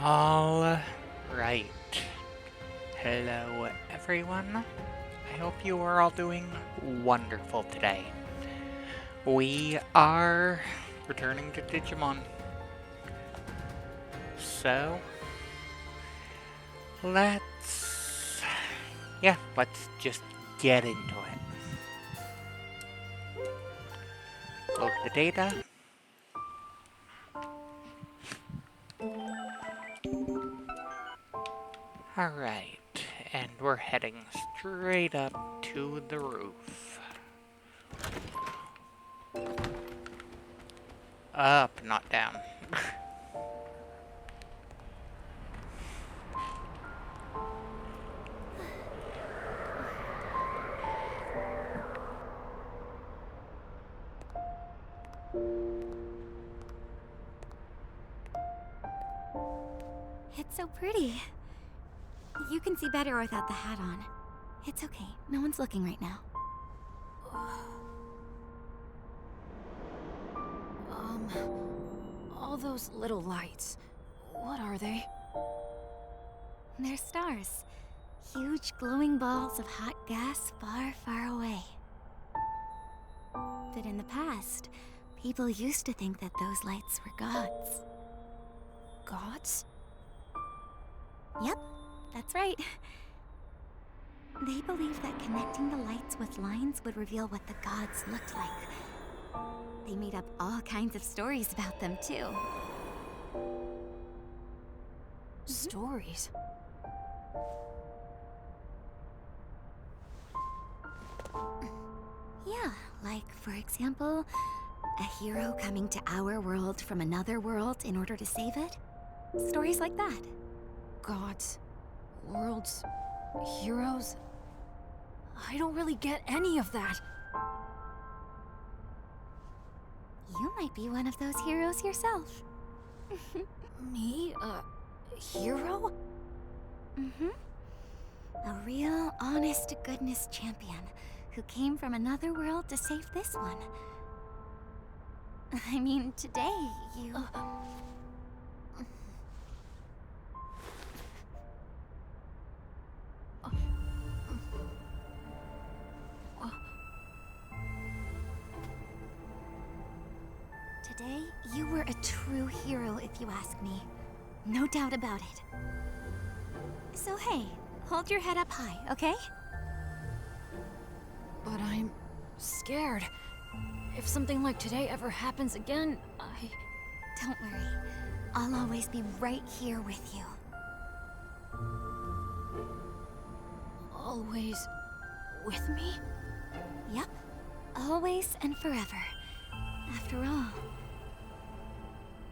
All right. Hello, everyone. I hope you are all doing wonderful today. We are returning to Digimon. So, let's just get into it. Load the data. Alright, and we're heading straight up to the roof. Up, not down. It's so pretty. You can see better without the hat on. It's okay. No one's looking right now. All those little lights, what are they? They're stars. Huge glowing balls of hot gas far, far away. But in the past, people used to think that those lights were gods. Gods? Yep, that's right. They believed that connecting the lights with lines would reveal what the gods looked like. They made up all kinds of stories about them, too. Stories? Yeah, like, for example, a hero coming to our world from another world in order to save it. Stories like that. Gods, worlds, heroes? I don't really get any of that. You might be one of those heroes yourself. Me? A hero? Mm-hmm. A real, honest-to-goodness champion who came from another world to save this one. I mean, today, you... Today, you were a true hero, if you ask me. No doubt about it. So hey, hold your head up high, okay? But I'm scared. If something like today ever happens again, Don't worry. I'll always be right here with you. Always with me? Yep. Always and forever. After all,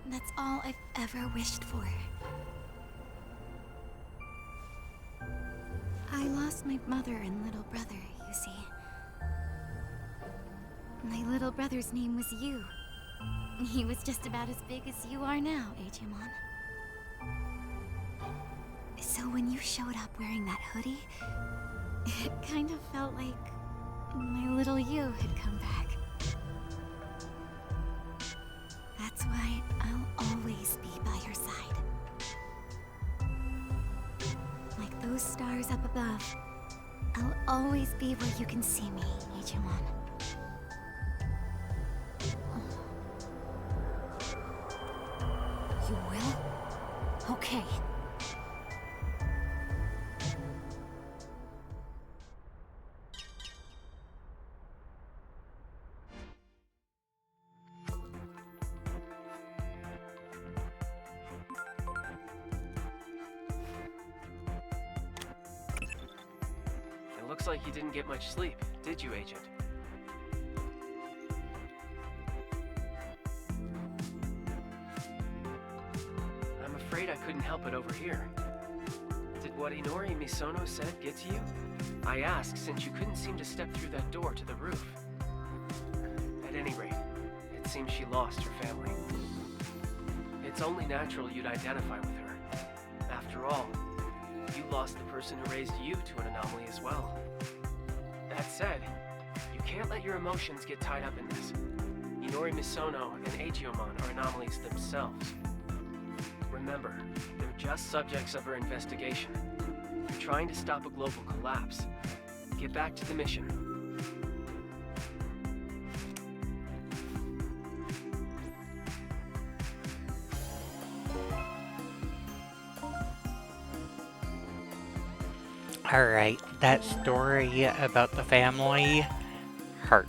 that's all I've ever wished for. I lost my mother and little brother, you see. My little brother's name was Yu. He was just about as big as you are now, Digimon. So when you showed up wearing that hoodie, it kind of felt like my little Yu had come back. That's why I'll always be by your side. Like those stars up above, I'll always be where you can see me, Digimon. You will? Okay. It looks like you didn't get much sleep, did you, Agent? I'm afraid I couldn't help it over here. Did what Inori Misono said get to you? I asked since you couldn't seem to step through that door to the roof. At any rate, it seems she lost her family. It's only natural you'd identify with her. After all, you lost the person who raised you to an anomaly as well. That said, you can't let your emotions get tied up in this. Inori Misono and Agiomon are anomalies themselves. Remember, they're just subjects of our investigation. You're trying to stop a global collapse. Get back to the mission. Alright, that story about the family hurt.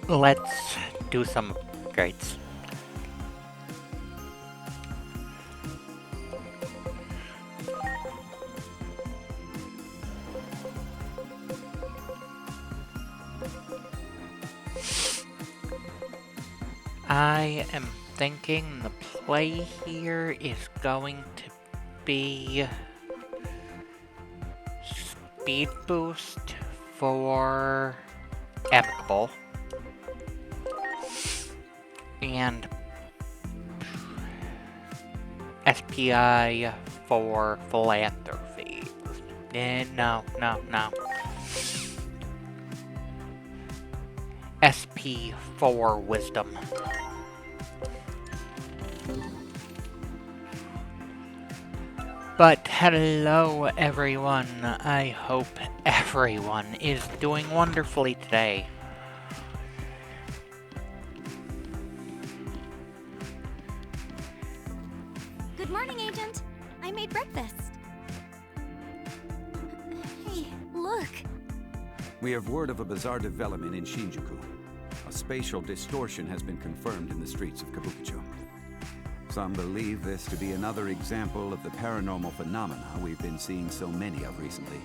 Let's do some upgrades. I am thinking the play here is going to be speed boost for amicable and SPI for philanthropy. No. SP for wisdom. But hello everyone, I hope everyone is doing wonderfully today. Good morning, Agent. I made breakfast. Hey, look. We have word of a bizarre development in Shinjuku. A spatial distortion has been confirmed in the streets of Kabukicho. Some believe this to be another example of the paranormal phenomena we've been seeing so many of recently.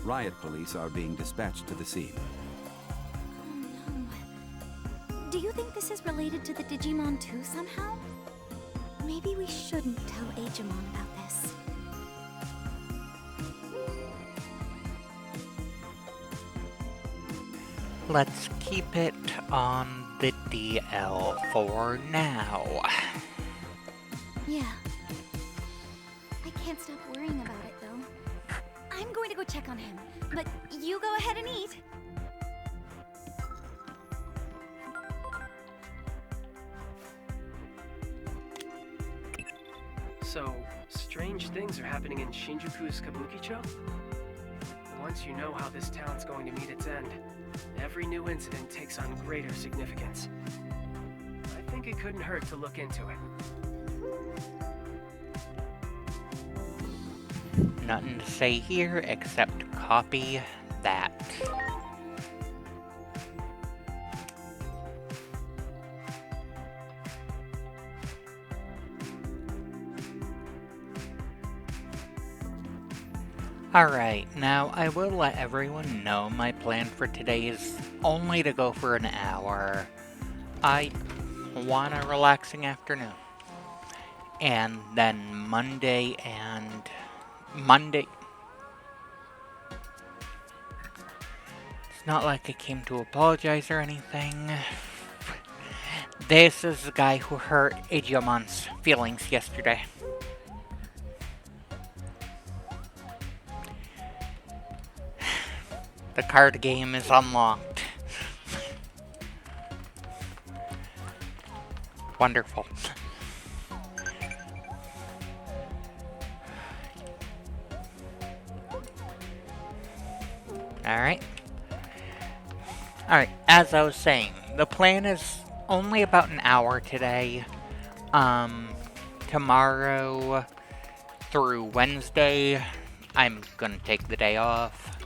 Riot police are being dispatched to the scene. Oh no. Do you think this is related to the Digimon too somehow? Maybe we shouldn't tell Agemon about this. Let's keep it on the DL for now. Yeah. I can't stop worrying about it, though. I'm going to go check on him, but you go ahead and eat. So, strange things are happening in Shinjuku's Kabukicho? Once you know how this town's going to meet its end, every new incident takes on greater significance. I think it couldn't hurt to look into it. Nothing to say here except copy that. Alright, now I will let everyone know my plan for today is only to go for an hour. I want a relaxing afternoon. And then Monday. It's not like I came to apologize or anything. This is the guy who hurt Agemon's feelings yesterday. The card game is unlocked. Wonderful. Alright. Alright, as I was saying, the plan is only about an hour today. Tomorrow through Wednesday, I'm gonna take the day off.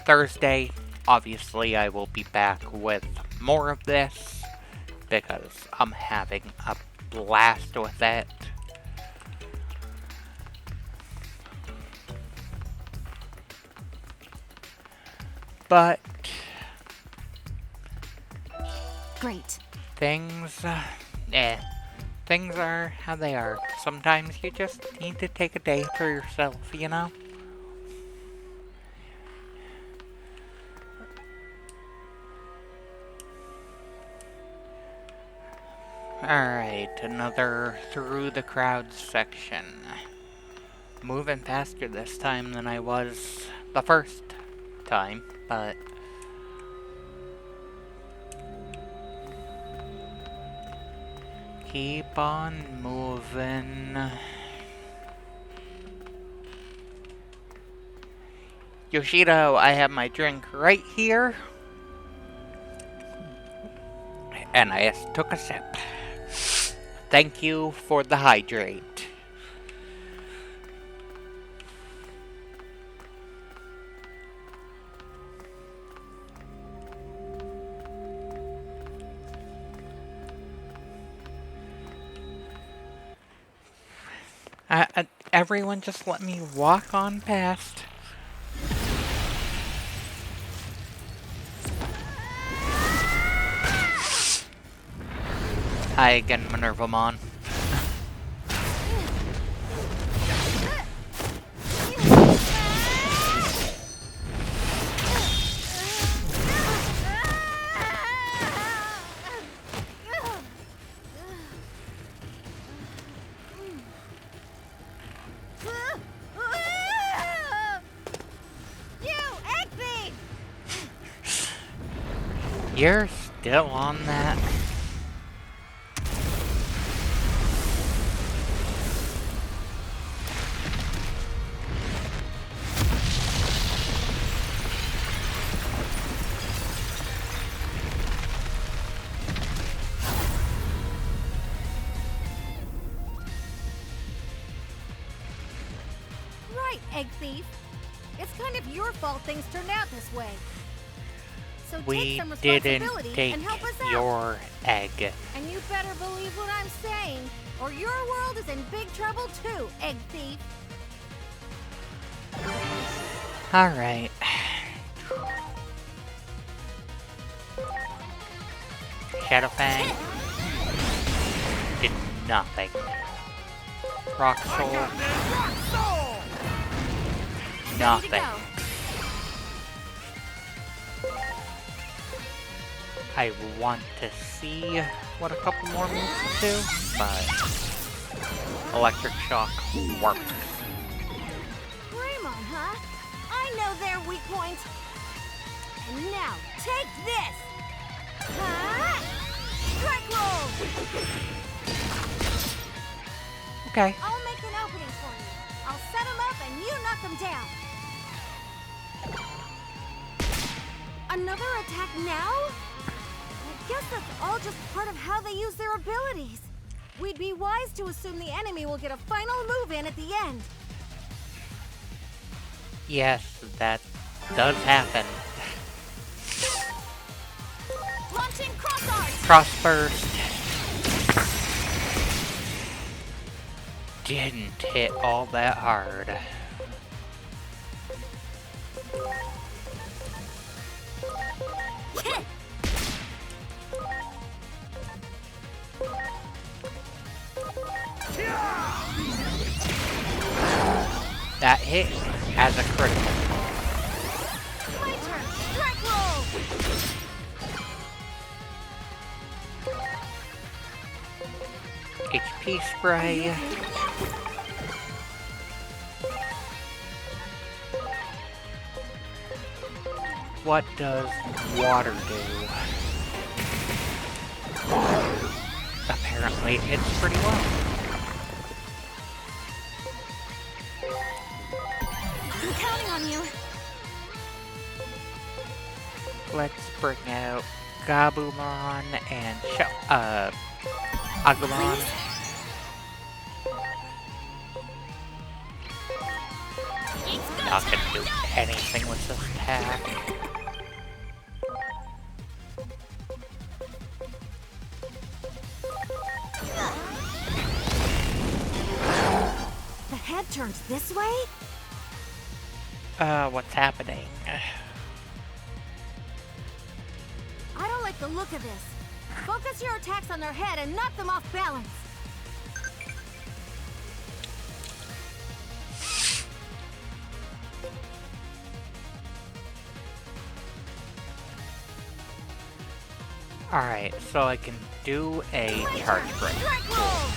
Thursday, obviously I will be back with more of this, because I'm having a blast with it. But Great. things are how they are. Sometimes you just need to take a day for yourself, you know? Alright, another through the crowd section. Moving faster this time than I was the first time, but keep on moving. Yoshido, I have my drink right here. And I just took a sip. Thank you for the hydrate. Everyone just let me walk on past. Hi again, Minervamon. You're still on that? Right, Egg Thief. It's kind of your fault things turned out this way. So take We some didn't responsibility take and help us out. your egg. And you better believe what I'm saying, or your world is in big trouble too, Egg Thief. Alright. Shadowfang did nothing. Rock Soul, Ready to nothing. go. I want to see what a couple more moves do, but Electric Shock works. Greymon, huh? I know their weak points. And now, take this! Huh? Strike roll! Okay. I'll make an opening for you. I'll set them up and you knock them down. Another attack now? I guess that's all just part of how they use their abilities. We'd be wise to assume the enemy will get a final move in at the end. Yes, that does happen. Launching cross arts! Cross Burst didn't hit all that hard. That hit as a critical. My turn! Strike roll! HP spray. What does water do? Apparently it hits pretty well. I'm counting on you. Let's bring out Gabumon and Agumon. Not gonna do anything with this attack. The head turns this way? What's happening? I don't like the look of this. Focus your attacks on their head and knock them off balance. Alright, so I can do a charge break. Strike roll!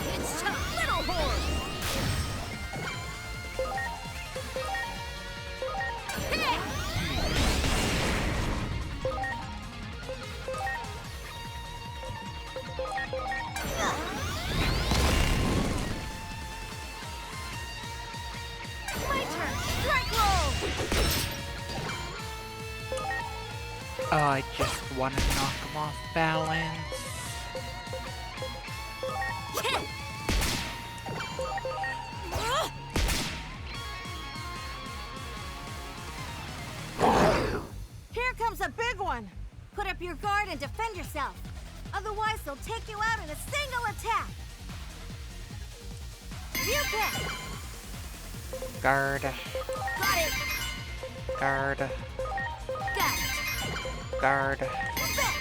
It's a little horn! Oh, I just want to knock him off balance. Here comes a big one! Put up your guard and defend yourself. Otherwise, they'll take you out in a single attack. You bet! Guard. Got it! Guard. Got it! Guard. You bet!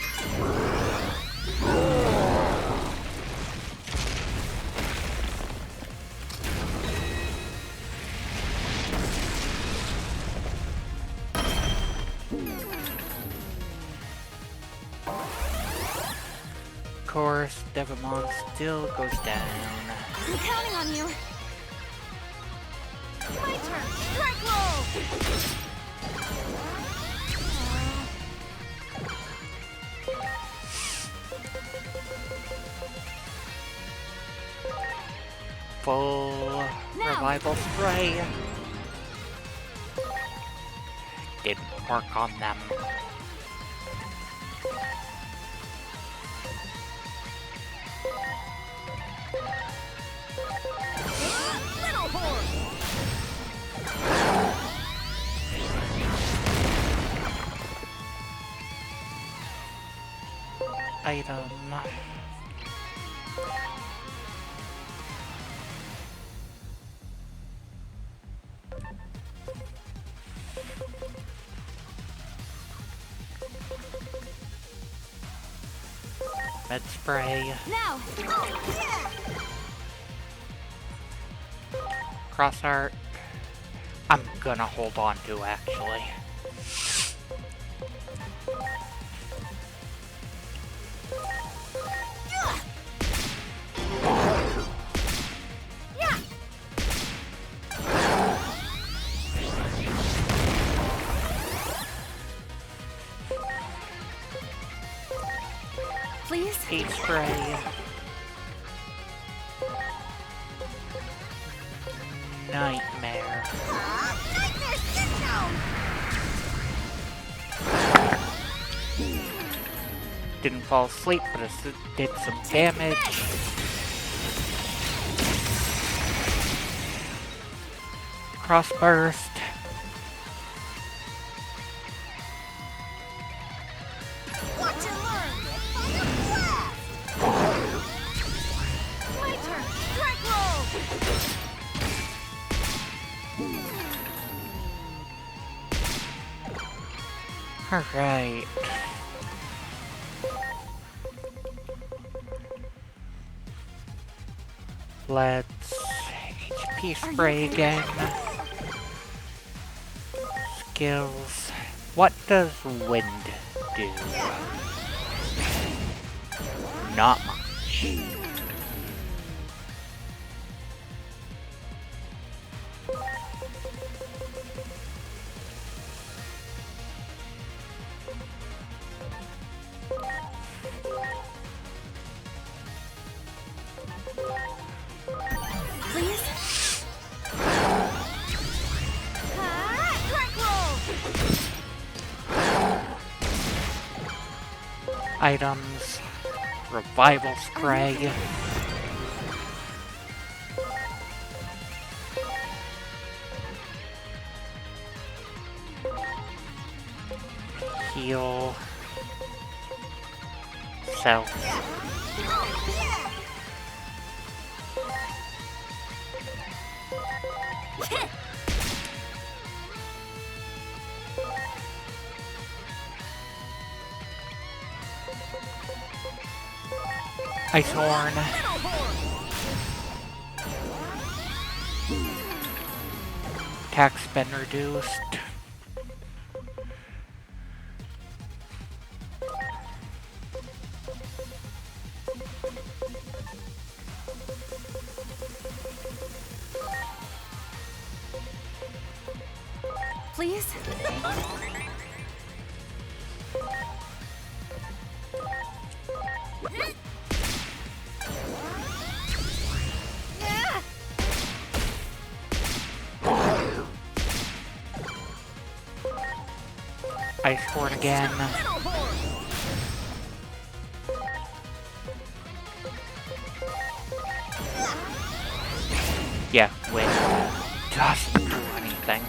Of course, Digimon still goes down. I'm counting on you. My turn. Strike roll. Full Now. revival spray. Didn't work on them. Little horse. Item. Med spray. Now. Oh, yeah. Cross art. I'm gonna hold on to actually. Yeah. Please? Heat spray. Nightmare. Nightmare syndrome. Didn't fall asleep, but it did some damage. Cross burst. Watch and learn. Fire blast. My turn. Strike roll. Alright. Let's HP spray again. Skills. What does wind do? Not much. Please? Strike roll. Items. Revival spray. Heal. Self. Ice Horn. Attack's been reduced. Please? Ice Horn again. Yeah, wind doesn't do anything.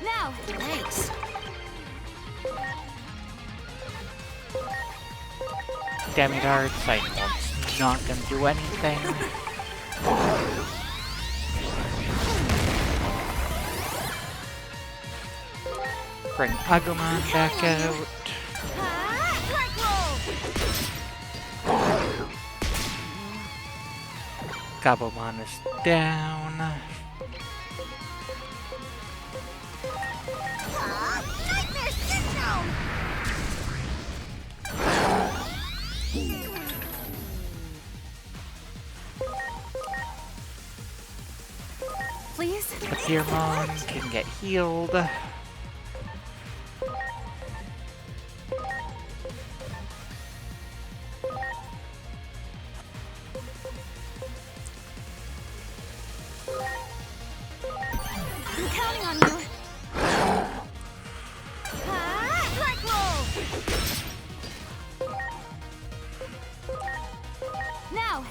Now, thanks. Demi-darts, I know it's not gonna do anything. Bring Agumon back out. Strike roll! Gabumon is down. Nightmare syndrome! Please? Akirmon can get healed. I'm counting on you. Strike roll! Now!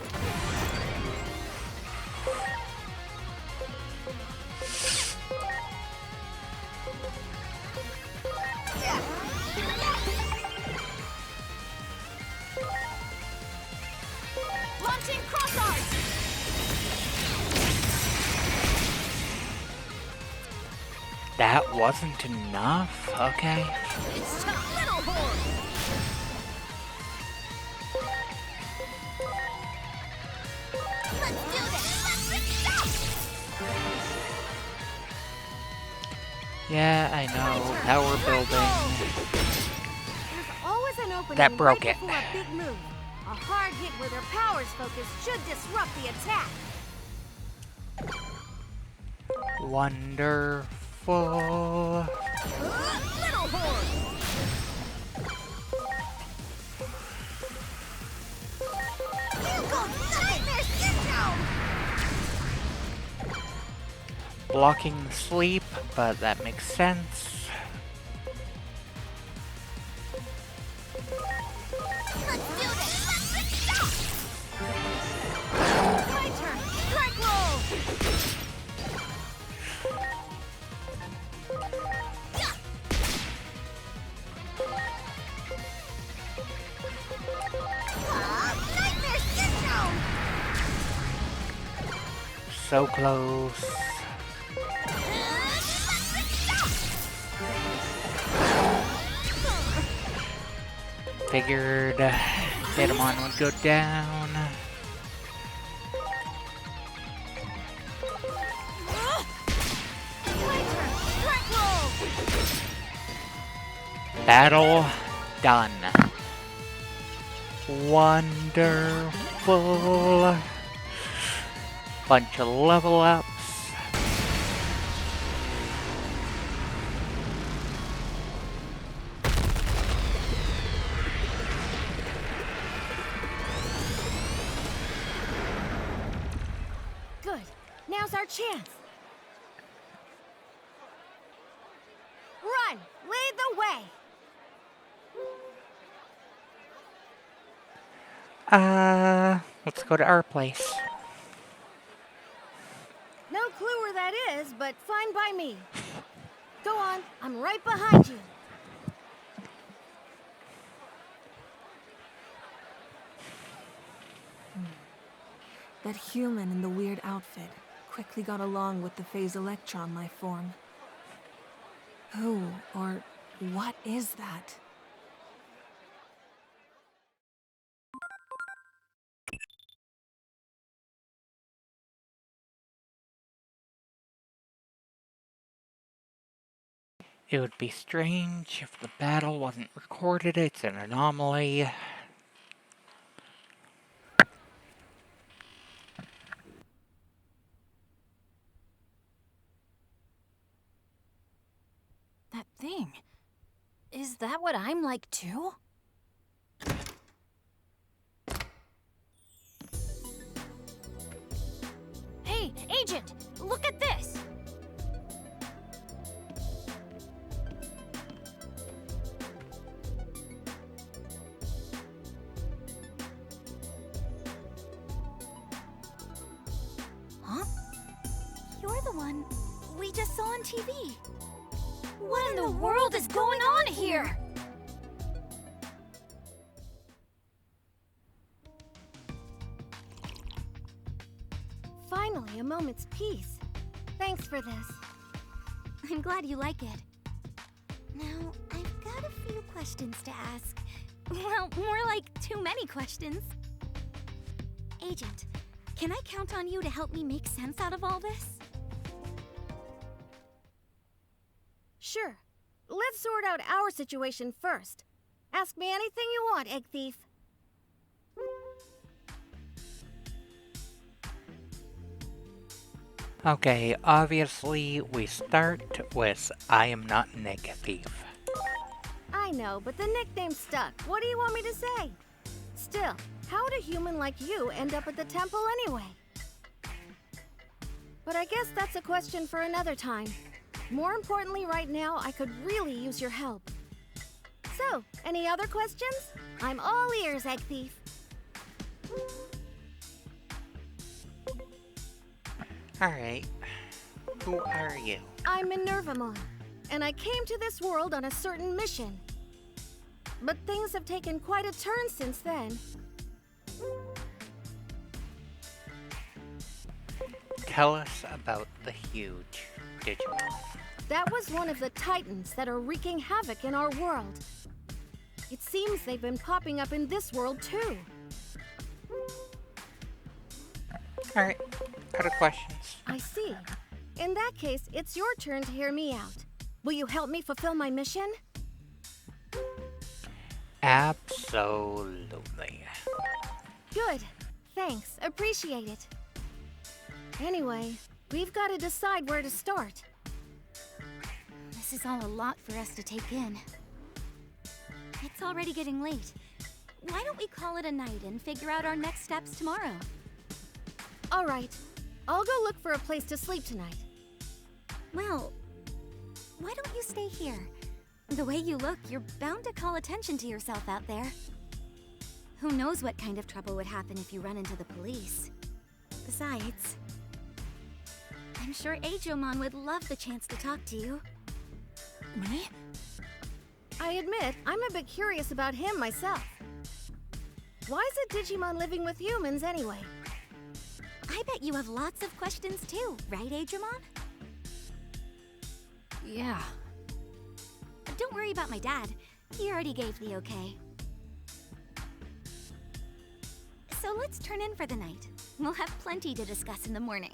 Launching cross arts! That wasn't enough? Okay. It's time, little horn! Let's do this! Yeah, I know. Power building. There's always an opening That broke right it. before a big move. A hard hit where their power's focused should disrupt the attack. Wonderful. Little horn! You go nightmare syndrome! Blocking the sleep, but that makes sense. Let's do this! My turn! Strike roll! Nightmare syndrome! So close. Figured Digimon would go down. My turn! Strike roll! Battle done. Wonderful. Bunch of level ups. Good. Now's our chance. Run! Lead the way! Let's go to our place. No clue where that is, but fine by me. Go on, I'm right behind you. That human in the weird outfit quickly got along with the phase electron life form. Who or what is that? It would be strange if the battle wasn't recorded. It's an anomaly. That thing. Is that what I'm like too? Hey, Agent! Look at this! one we just saw on TV. What in the world is going on here? Finally, a moment's peace. Thanks for this. I'm glad you like it. Now, I've got a few questions to ask. Well, more like too many questions. Agent, can I count on you to help me make sense out of all this? Sure. Let's sort out our situation first. Ask me anything you want, Egg Thief. Okay, obviously we start with I am not Nick Thief. I know, but the nickname stuck. What do you want me to say? Still, how would a human like you end up at the temple anyway? But I guess that's a question for another time. More importantly, right now, I could really use your help. So, any other questions? I'm all ears, Egg Thief. Alright, who are you? I'm Minervamon, and I came to this world on a certain mission. But things have taken quite a turn since then. Tell us about the huge Digimon. That was one of the titans that are wreaking havoc in our world. It seems they've been popping up in this world too. Alright, other questions? I see. In that case, it's your turn to hear me out. Will you help me fulfill my mission? Absolutely. Good. Thanks. Appreciate it. Anyway, we've got to decide where to start. This is all a lot for us to take in. It's already getting late. Why don't we call it a night and figure out our next steps tomorrow? All right. I'll go look for a place to sleep tonight. Well, why don't you stay here? The way you look, you're bound to call attention to yourself out there. Who knows what kind of trouble would happen if you run into the police. Besides, I'm sure Aijomon would love the chance to talk to you. Me? I admit, I'm a bit curious about him myself. Why is a Digimon living with humans anyway? I bet you have lots of questions too, right, Aijomon? Yeah. Don't worry about my dad. He already gave the okay. So let's turn in for the night. We'll have plenty to discuss in the morning.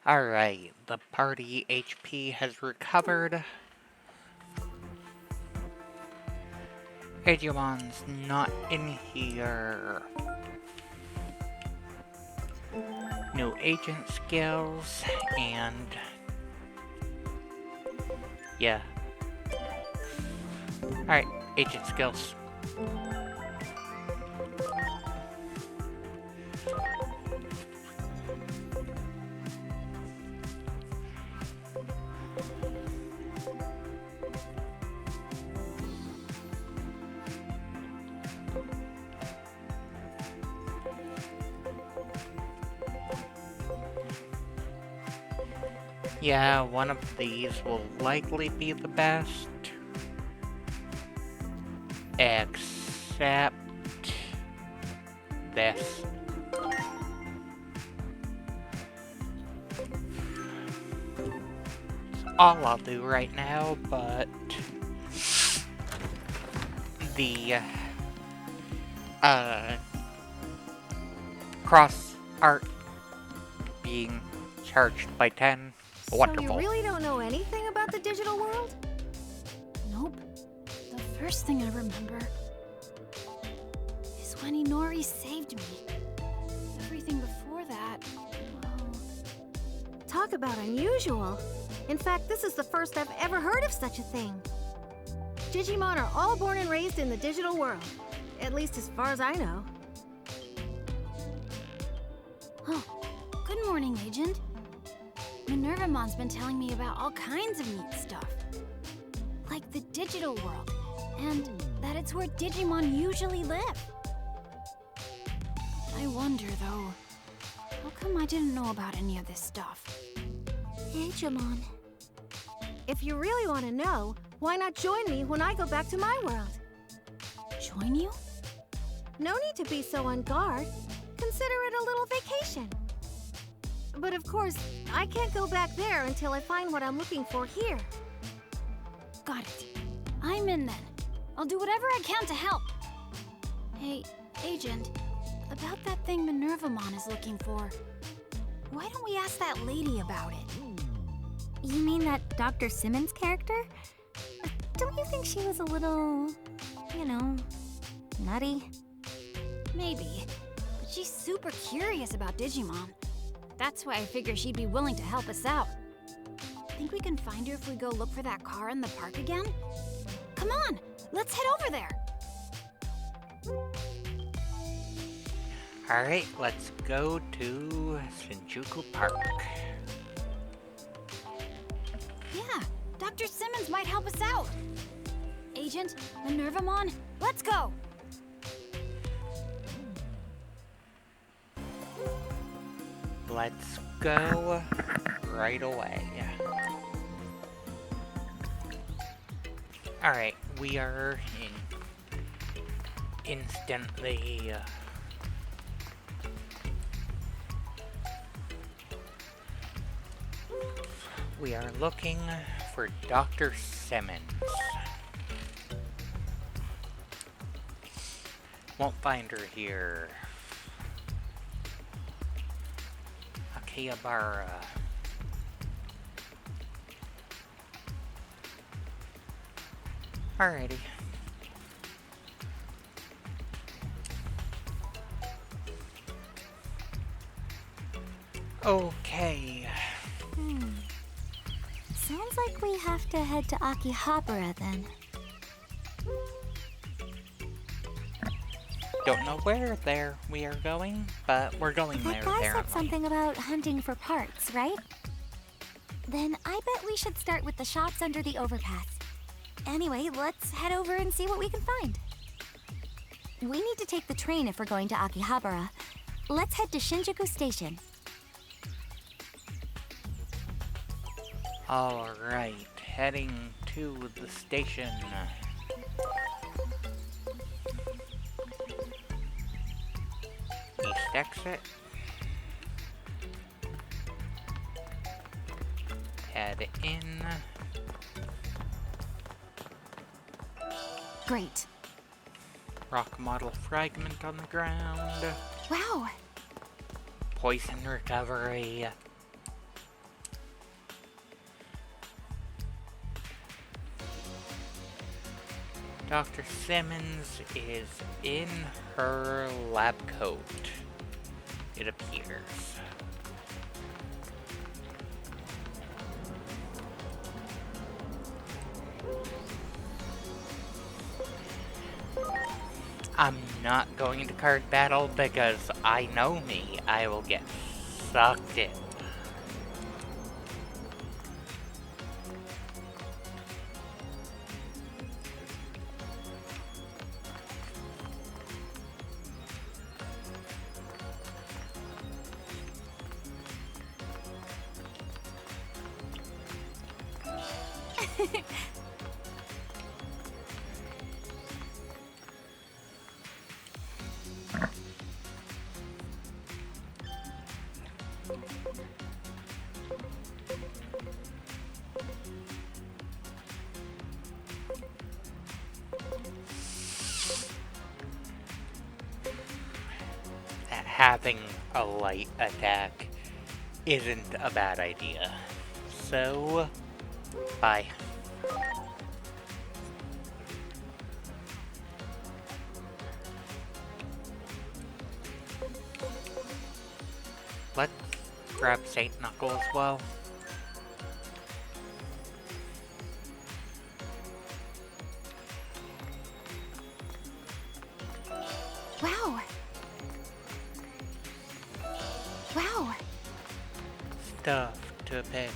Alright, the party HP has recovered. Aegemon's not in here. New agent skills, and... yeah. Alright, agent skills. Yeah, one of these will likely be the best. Except... this. It's all I'll do right now, but... the... cross art being charged by 10. Wonderful. So you really don't know anything about the digital world? Nope. The first thing I remember is was when Inori saved me. Everything before that, well... Talk about unusual. In fact, this is the first I've ever heard of such a thing. Digimon are all born and raised in the digital world. At least as far as I know. Oh, good morning, Agent. Minervamon's been telling me about all kinds of neat stuff. Like the digital world, and that it's where Digimon usually live. I wonder, though, how come I didn't know about any of this stuff? Digimon. If you really want to know, why not join me when I go back to my world? Join you? No need to be so on guard. Consider it a little vacation. But of course, I can't go back there until I find what I'm looking for here. Got it. I'm in then. I'll do whatever I can to help. Hey, Agent, about that thing Minervamon is looking for, why don't we ask that lady about it? You mean that Dr. Simmons character? Don't you think she was a little, you know, nutty? Maybe, but she's super curious about Digimon. That's why I figure she'd be willing to help us out. Think we can find her if we go look for that car in the park again? Come on, let's head over there. Alright, let's go to Shinjuku Park. Yeah, Dr. Simmons might help us out. Agent, Minervamon, let's go. Let's go right away. Alright, we are instantly we are looking for Dr. Simmons. Won't find her here. Akihabara. Alrighty. Okay. Sounds like we have to head to Akihabara then. Don't know where there we are going, but we're going there That guy said apparently. something about hunting for parts, right? Then I bet we should start with the shops under the overpass. Anyway, let's head over and see what we can find. We need to take the train if we're going to Akihabara. Let's head to Shinjuku Station. Alright, heading to the station. East exit. Head in. Great. Rock model fragment on the ground. Wow. Poison recovery. Dr. Simmons is in her lab coat, it appears. I'm not going into card battle because I know me, I will get sucked in. Having a light attack isn't a bad idea. So, bye. Let's grab Saint Knuckle as well. Wow. Wow. Stuff to pick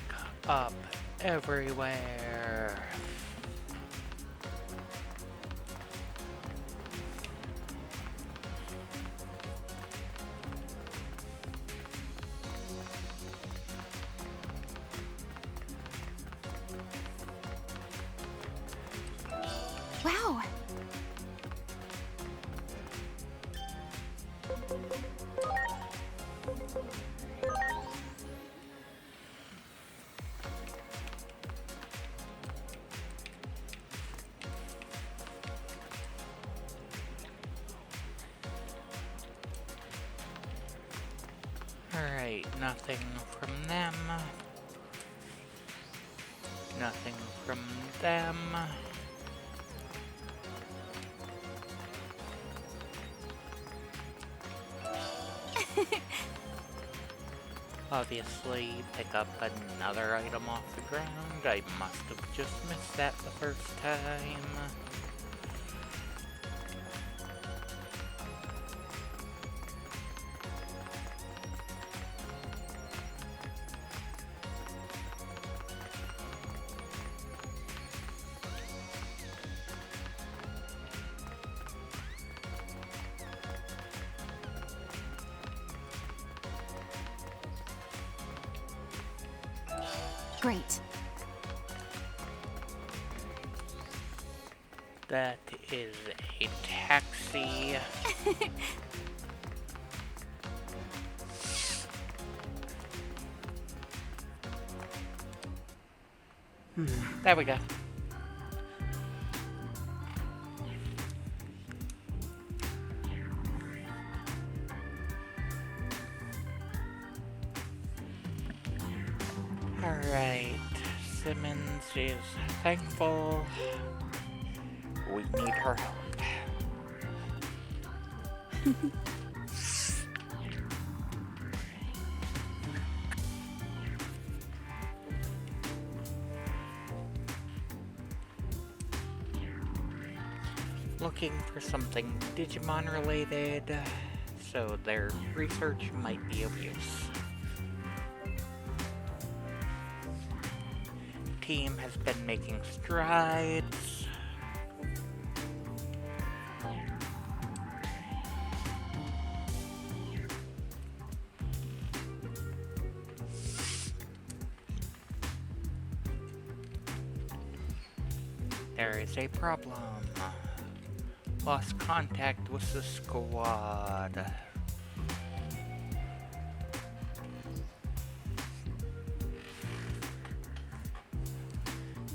up everywhere. Wow. Alright, nothing from them. Nothing from them. Obviously, pick up another item off the ground. I must have just missed that the first time. Great. That is a taxi. There we go. Alright, Simmons is thankful. We need her help. Looking for something Digimon related, so their research might be of use. Team has been making strides. There is a problem. Lost contact with the squad.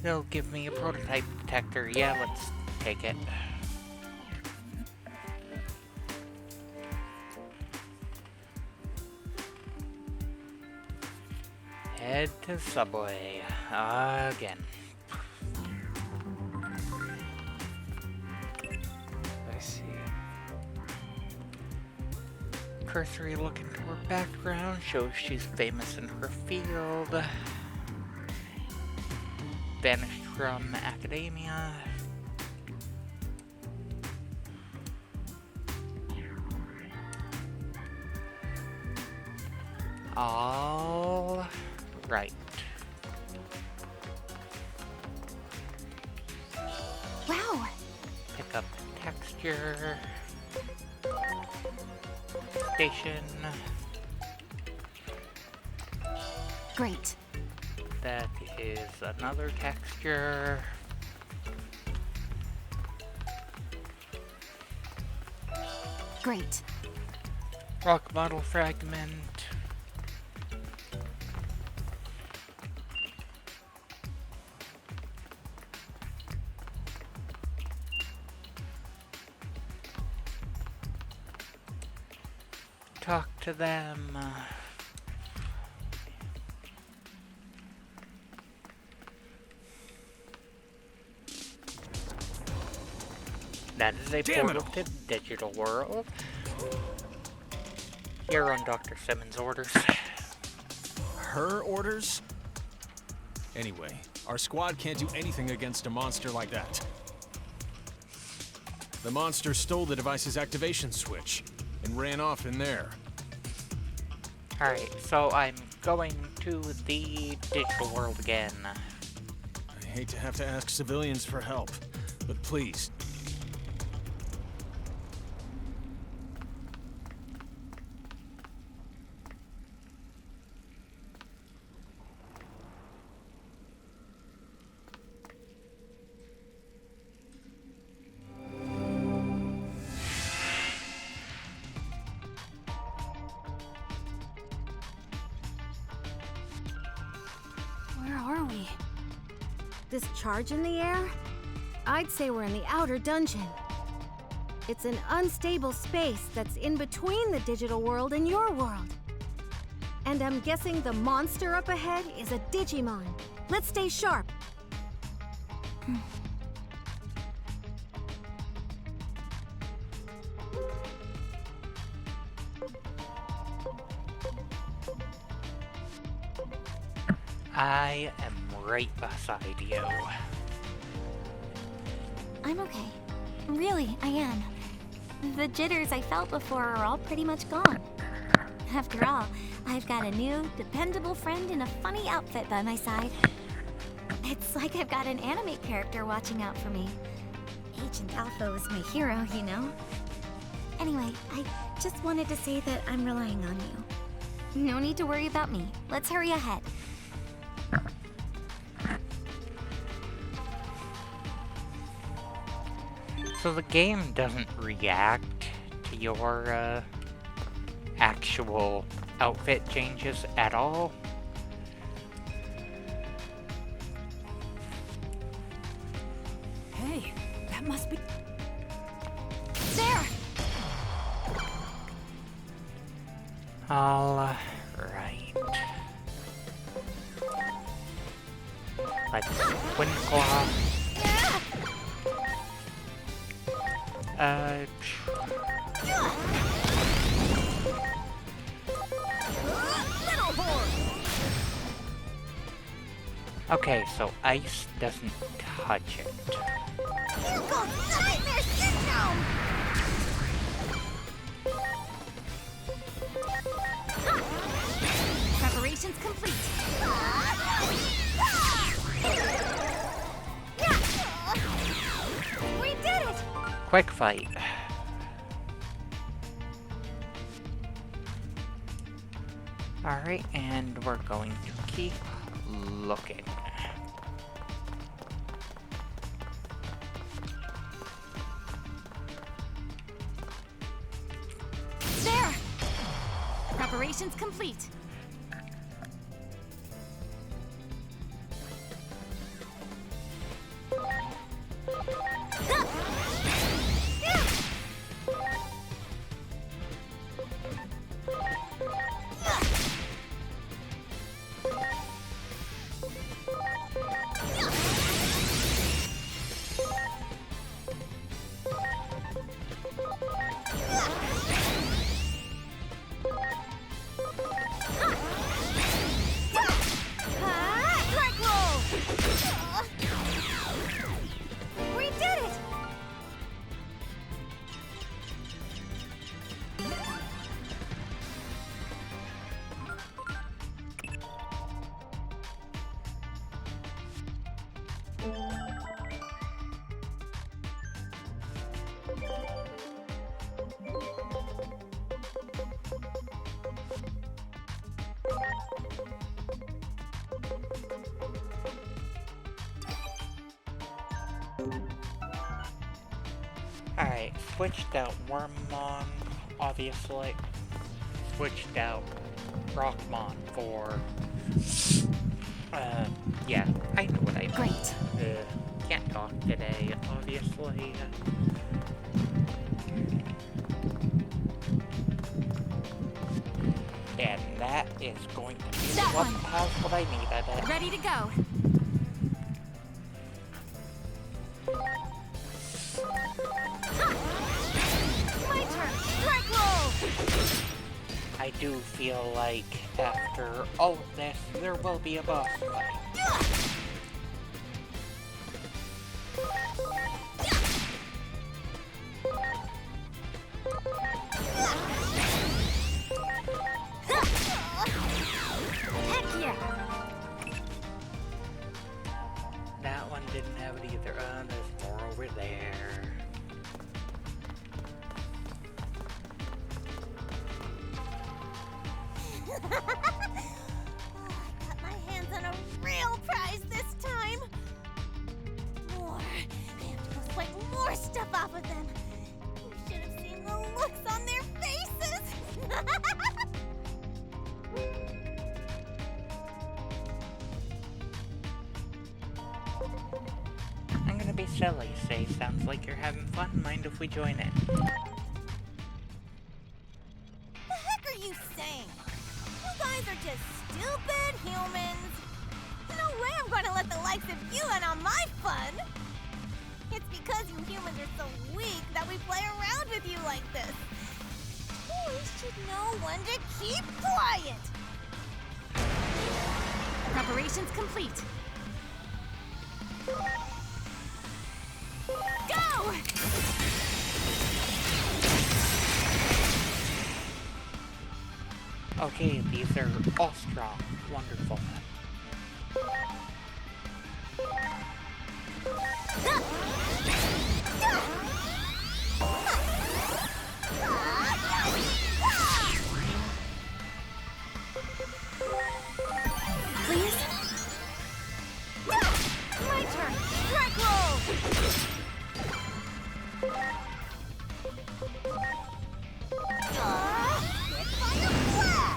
They'll give me a prototype detector. Yeah, let's take it. Head to Subway. Again. I see. Cursory look into her background shows she's famous in her field. Banished from academia. All right. Wow. Pick up texture. Station. Great. That is another texture. Great. Rock model fragment. Talk to them. That is a portal to digital world. Here on Dr. Simmons' orders. Her orders? Anyway, our squad can't do anything against a monster like that. The monster stole the device's activation switch and ran off in there. Alright, so I'm going to the digital world again. I hate to have to ask civilians for help, but please. Where are we? This charge in the air? I'd say we're in the outer dungeon. It's an unstable space that's in between the digital world and your world. And I'm guessing the monster up ahead is a Digimon. Let's stay sharp. I am right beside you. I'm okay. Really, I am. The jitters I felt before are all pretty much gone. After all, I've got a new, dependable friend in a funny outfit by my side. It's like I've got an anime character watching out for me. Agent Alpha was my hero, you know? Anyway, I just wanted to say that I'm relying on you. No need to worry about me. Let's hurry ahead. So the game doesn't react to your actual outfit changes at all? Hey, that must be... There! All right. Let's Twin Claw. Okay, so ice doesn't touch it. Nightmare System! Preparations complete. We did it! Quick fight. Alright, and we're going to keep looking. There! Preparations complete. We did it! Alright, switched out Wormmon, obviously. Switched out Rockmon for... yeah, I know what I mean. Great. Can't talk today, obviously. And that is going to be That what one. has what I needed. Ready to go. My turn! Strike roll! I do feel like after all of this, there will be a boss fight. Heck yeah! That one didn't have it either. There's more over there. I got my hands on a real prize this time. More. I have to go swipe more stuff off of them. You should have seen the looks on their faces. I'm gonna be silly. Say, sounds like you're having fun. Mind if we join in? The heck are you saying? You guys are just stupid humans. No way I'm going to let the likes of you in on my fun. It's because you humans are so weak that we play around with you like this. Boys should know when to keep quiet. Preparations complete. Go! Okay, these are all strong. Wonderful. Please? My turn. Strike roll! Hit by a blast!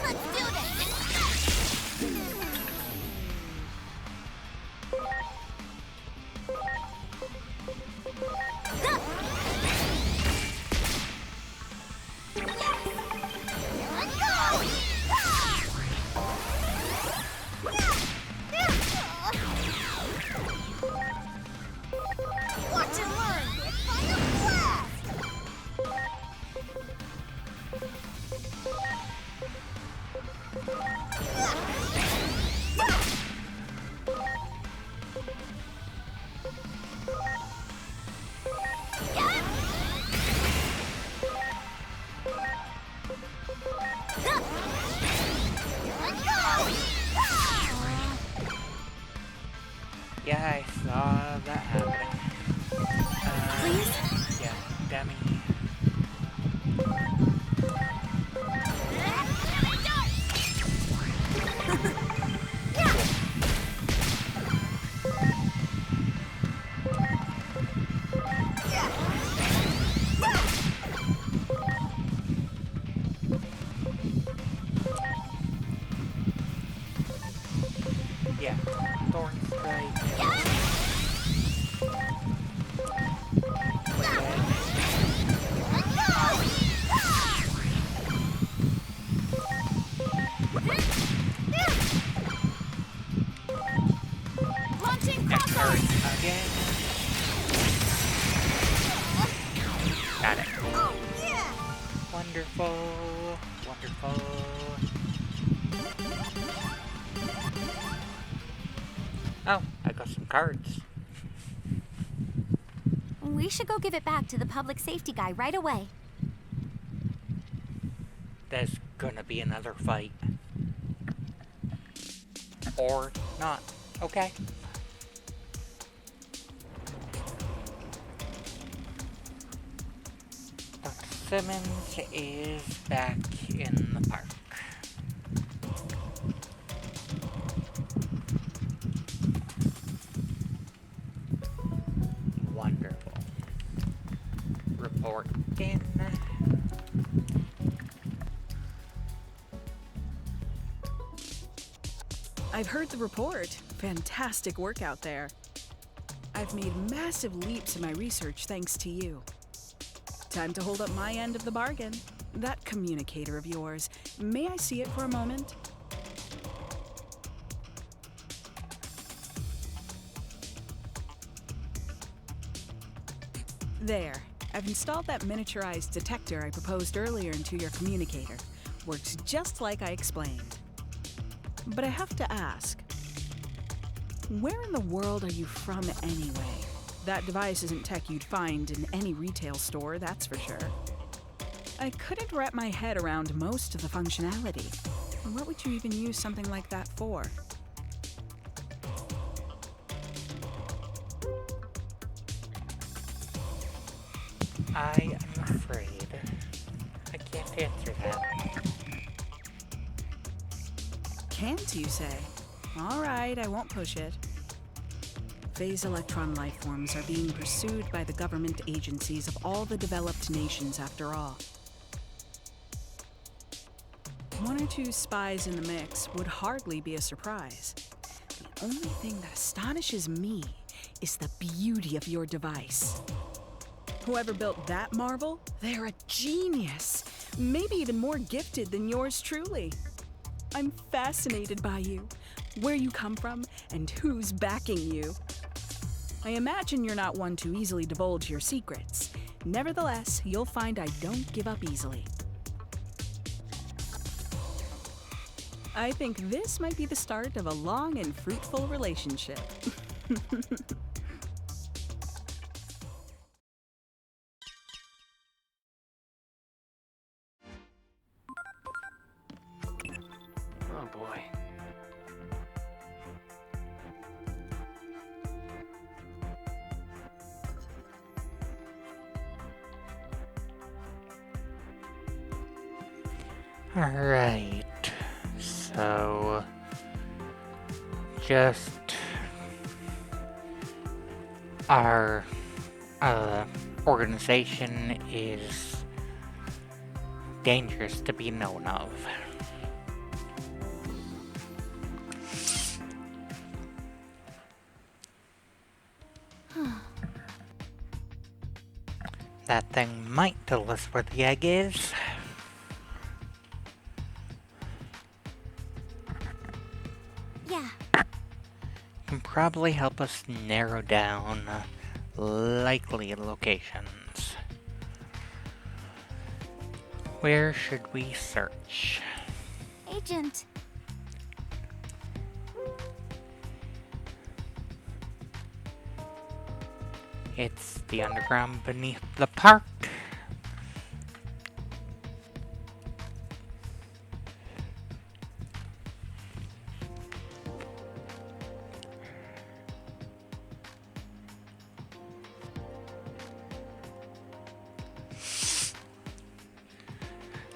Let's do this! Watch and learn! Hit by a blast! Yeah, I saw that happening. Please? Yeah, dummy. Yeah, Thorn Strike. Launching Next crossbow! turn again. Got it. Oh, yeah! Wonderful. Wonderful. Oh, I got some cards. We should go give it back to the public safety guy right away. There's gonna be another fight. Or not. Okay. Dr. Simmons is back in the park. Wonderful. Report in. I've heard the report. Fantastic work out there. I've made massive leaps in my research thanks to you. Time to hold up my end of the bargain. That communicator of yours, may I see it for a moment? There. I've installed that miniaturized detector I proposed earlier into your communicator. Works just like I explained. But I have to ask, where in the world are you from anyway? That device isn't tech you'd find in any retail store, that's for sure. I couldn't wrap my head around most of the functionality. What would you even use something like that for? I am afraid I can't answer that. Can't, you say? All right, I won't push it. Phase electron lifeforms are being pursued by the government agencies of all the developed nations, after all. One or two spies in the mix would hardly be a surprise. The only thing that astonishes me is the beauty of your device. Whoever built that marvel, they're a genius. Maybe even more gifted than yours truly. I'm fascinated by you, where you come from, and who's backing you. I imagine you're not one to easily divulge your secrets. Nevertheless, you'll find I don't give up easily. I think this might be the start of a long and fruitful relationship. Oh boy. Alright, so just our organization is dangerous to be known of. That thing might tell us where the egg is. Yeah, Can probably help us narrow down likely locations. Where should we search? Agent. It's the underground beneath the park.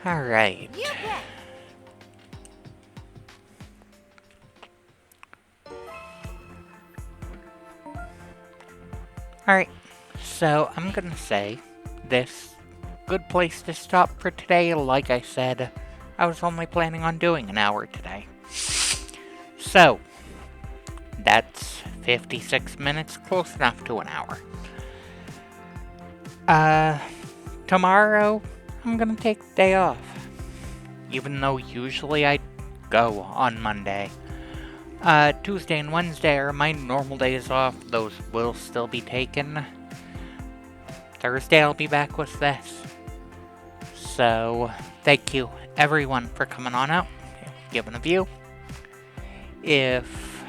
Alright. You bet. Alright, so I'm gonna say this good place to stop for today. Like I said, I was only planning on doing an hour today. So, that's 56 minutes, close enough to an hour. Tomorrow, I'm gonna take the day off. Even though usually I go on Monday. Tuesday and Wednesday are my normal days off. Those will still be taken. Thursday I'll be back with this. So, thank you everyone for coming on out, giving a view. If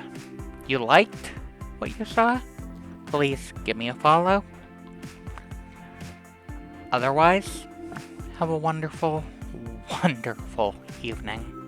you liked what you saw, please give me a follow. Otherwise, have a wonderful, wonderful evening.